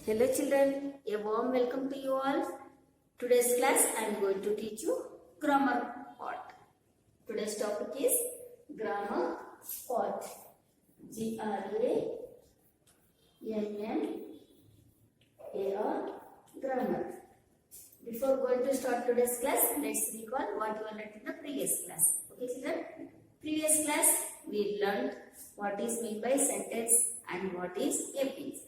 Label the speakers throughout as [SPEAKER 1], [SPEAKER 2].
[SPEAKER 1] Hello children, a warm welcome to you all. Today's class I am going to teach you grammar part. Today's topic is grammar part. Grammar, grammar. Before going to start today's class, let's recall what we learned in the previous class. Okay children, previous class we learned what is meant by sentence and what is a phrase.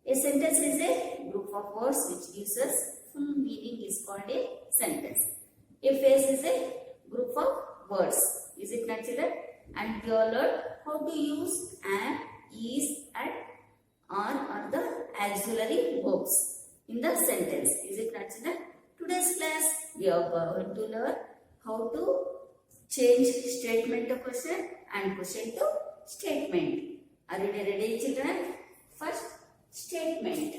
[SPEAKER 1] A sentence is a group of words which gives us full meaning is called a sentence. A phrase is a group of words. Is it not children? And we all learned how to use am, is and are the auxiliary verbs in the sentence. Is it not children? Today's class we are going to learn how to change statement to question and question to statement. Are you ready children? First, statement.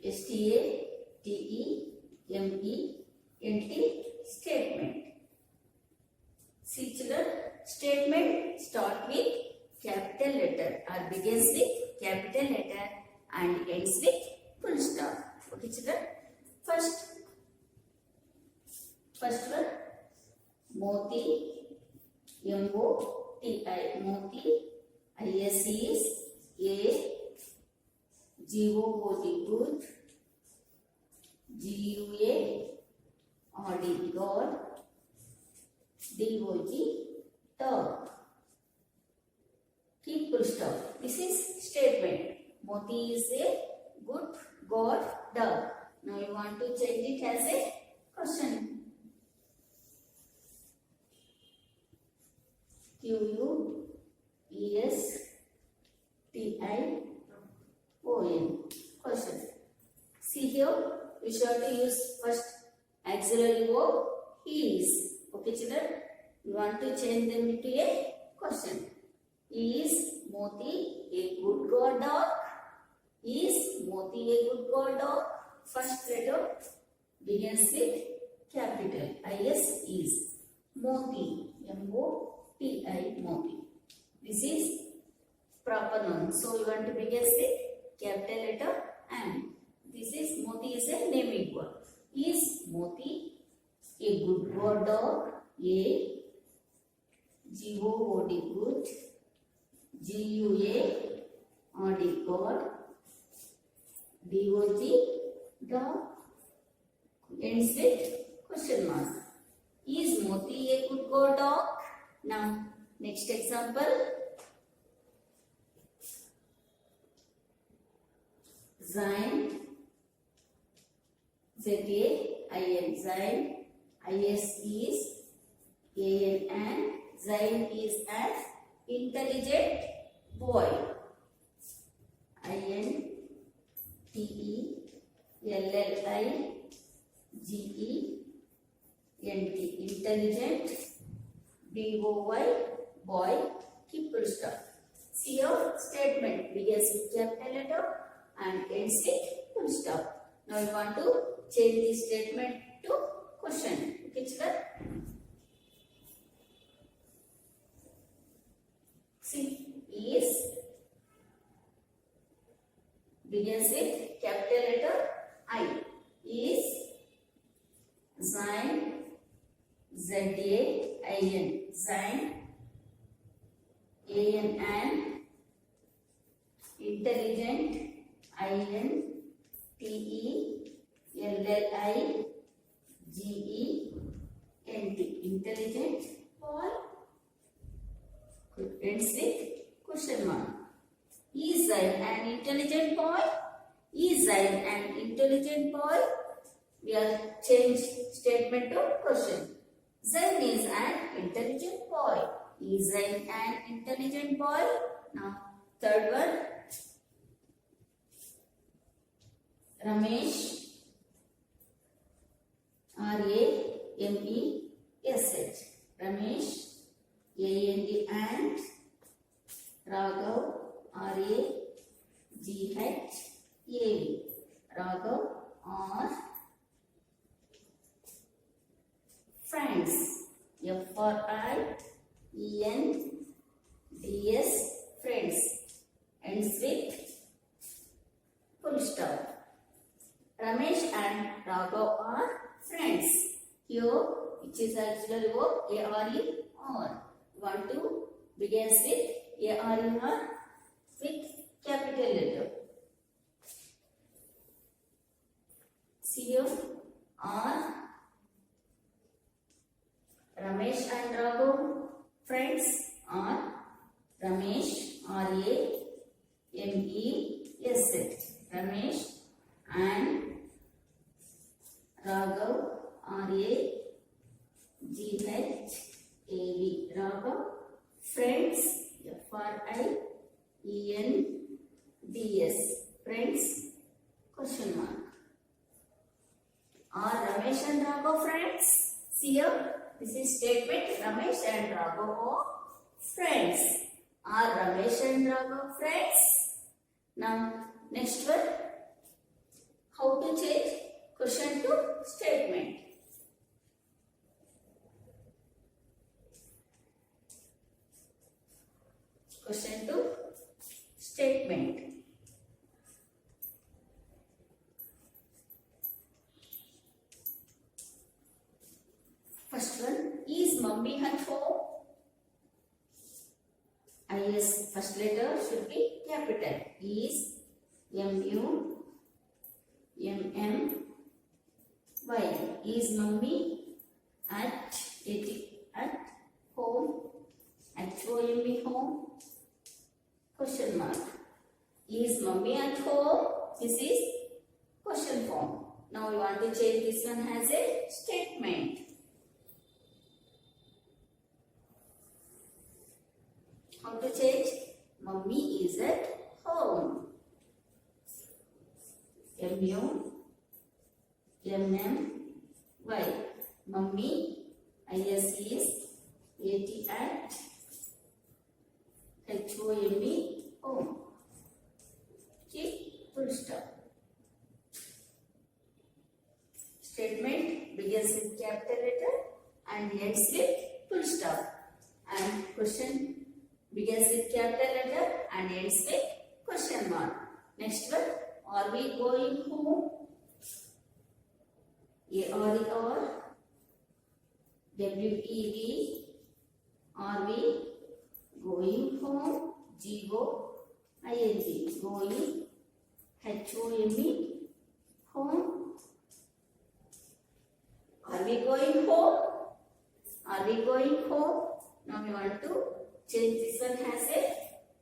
[SPEAKER 1] S-T-A-T-E-M-E-N-T, statement. See children, statement start with capital letter or begins with capital letter and ends with full stop. Okay children. First one, Moti, M-O-T-I, Moti. IS is A, GOOD, good, GUA, OD, God, DOG, dog. Keep full stop. This is statement. Moti is a good, God, dog. Now you want to change it as a question. Question. Question. See here, we should use first auxiliary verb is. Okay children, we want to change them into a question. Is Moti a good god dog? Is Moti a good god dog? First letter begins with capital is. Moti, M-O-T-I, Moti. This is proper noun. So you want to begin with capital letter M. This is Moti is a naming word. Is Moti a good god dog? A, G-O-O-D, good, G-U-A-O-D, god, D-O-G, dog, ends with question mark. Is Moti a good god dog? Now, next example. Zain, Z-A-I-N, Zain, I-S is A-N, Zain is an intelligent boy. I-N-T-E-L-L-I-G-E-N-T, intelligent, B-O-Y, boy, keep full stop. See your statement begins with capital letter and ends with full stop. Now you want to change this statement to question. Okay children? See, is begins with capital letter I. Is Zain, Z-A-I-N, Zain, A-N, intelligent, I-N-T-E-L-L-I-G-E-N-T, intelligent boy. Ends with question mark. Is Zain an intelligent boy? Is Zain an intelligent boy? We are change statement to question. Zain is an intelligent boy. Is Zain an intelligent boy? Now, third one. Ramesh, R-A-M-E-S-H, Ramesh, A-N-D and Raghav, R-A-G-H-A-V, Raghav are friends. F-R-I-E-N-D-S, friends. Here, which is auxiliary verb, A-R-E, or. Want to begins with A-R-E or with capital letter. See here, are Ramesh and Raghav friends? Are Ramesh, R-A-M-E-S-H. Ramesh and Raghav, R-A-G-H-A-V. Raghav friends, F-R-I-E-N-D-S. Friends, question mark. Are Ramesh and Raghav friends? See here, this is statement. Ramesh and Raghav are friends. Are Ramesh and Raghav friends? Now, next one. How to change question to statement? Question to statement. First one, is mummy at home? Is first letter should be capital. Is, M-U-M-M-Y. Is mummy at home? H-O-M-E, home? Question mark. Is mummy at home? This is question form. Now we want to change this one as a statement. How to change? Mummy is at home. M-U-M-M-Y. Mummy, I-S is A-T at H-O-M-E, home. Okay, full stop. Statement begins with capital letter and ends with full stop. And question begins with capital letter and ends with question mark. Next one, are we going home? A-R-E-R, W-E-D, are we going home? G-O-I-N-G, going, H-O-M-E, home. Are we going home? Are we going home? Now we want to change this one as a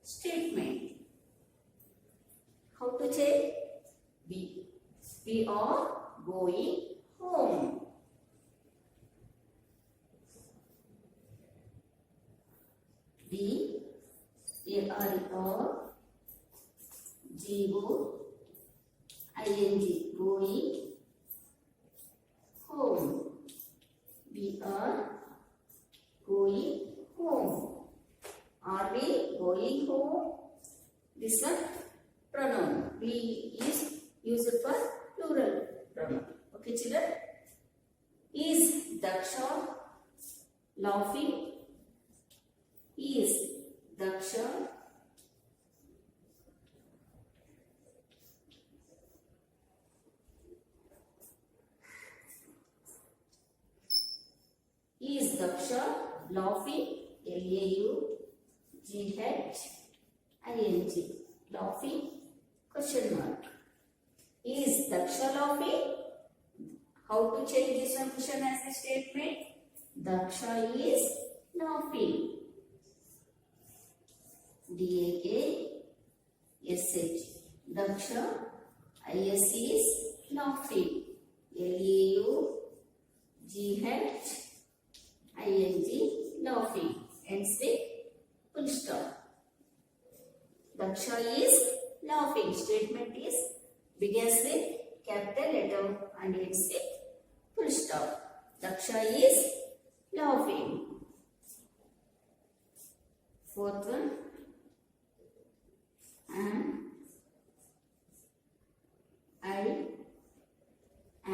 [SPEAKER 1] statement. How to change? We are going home. B-A-R-E-R-G-O-I-N-G, going home. We are going home. Are we going home? This one pronoun. We is used for plural pronoun. Okay, children. Is Daksha laughing? Is Daksha laughing? L-A-U-G-H-I-N-G. Laughing? Question mark. Is Daksha laughing? How to change this one question as a statement? Daksha is laughing. D-A-K-S-H. Daksha, I-S is laughing. L-A-U-G-H-I-N-G, laughing. Ends with full stop. Daksha is laughing. Statement is begins with capital letter and ends with full stop. Daksha is laughing. Fourth one. Am I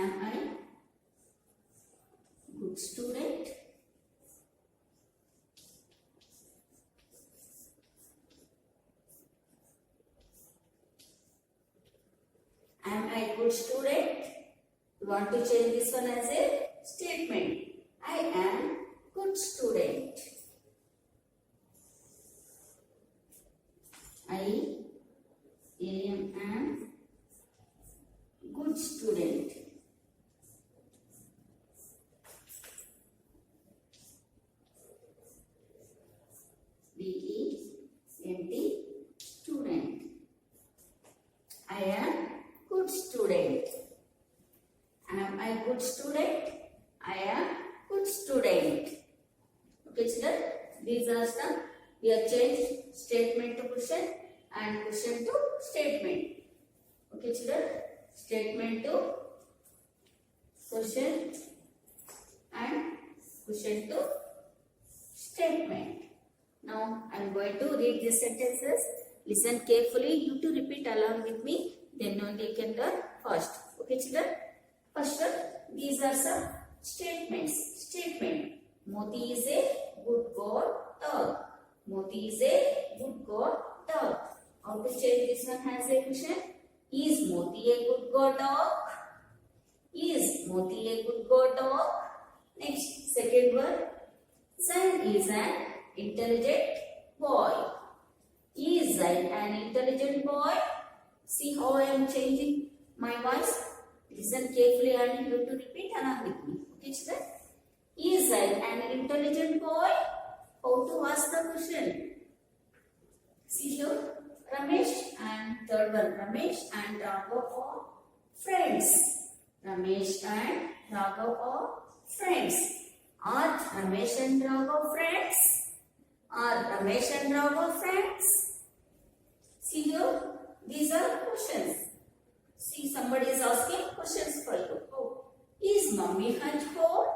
[SPEAKER 1] good student? Am I good student? We want to change this one as a statement. I am good student. I am good student. B-E-N-T, student. I am good student. Am I good student? I am good student. Okay, children. These are some. We have changed statement to question and question to statement. Okay, children. Statement to question and question to statement. Now I am going to read these sentences. Listen carefully. You to repeat along with me. Then only you can learn fast. Okay, children. First one. These are some statements. Statement. Moti is a good god dog. Moti is a good god dog. How to change this one has a question? Is Moti a good god dog? Is Moti a good god dog? Next, second one. Zain is an intelligent boy. Is Zain an intelligent boy? See how I am changing my voice? Listen carefully and you have to repeat along with me. Okay, children? Is Zain an intelligent boy? How to ask the question? See here, Ramesh and third one, Ramesh and Raghav are friends. Ramesh and Raghav are friends. Are Ramesh and Raghav friends? Are Ramesh and Raghav friends? See here, these are questions. See, somebody is asking questions for you. Oh, is mummy at home?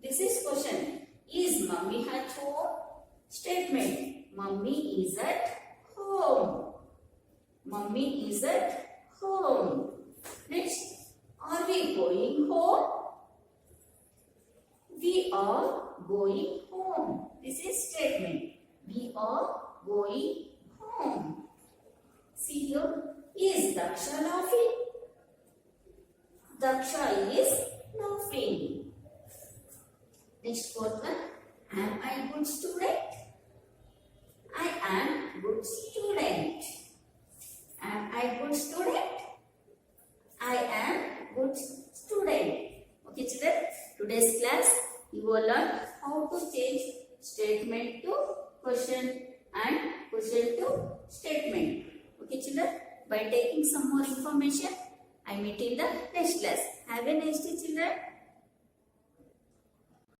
[SPEAKER 1] This is question. Is mummy at home? Statement. Mummy is at home. Mummy is at home. Next. Are we going home? We are going home. This is statement. We are going home. See here. Is Daksha laughing? Daksha is laughing. Next fourth one. Am I good student? I am good student. Am I good student? I am good student. Okay, children. Today's class you will learn how to change statement to question and question to statement. Okay, children. By taking some more information, I meet in the next class. Have a nice day, children.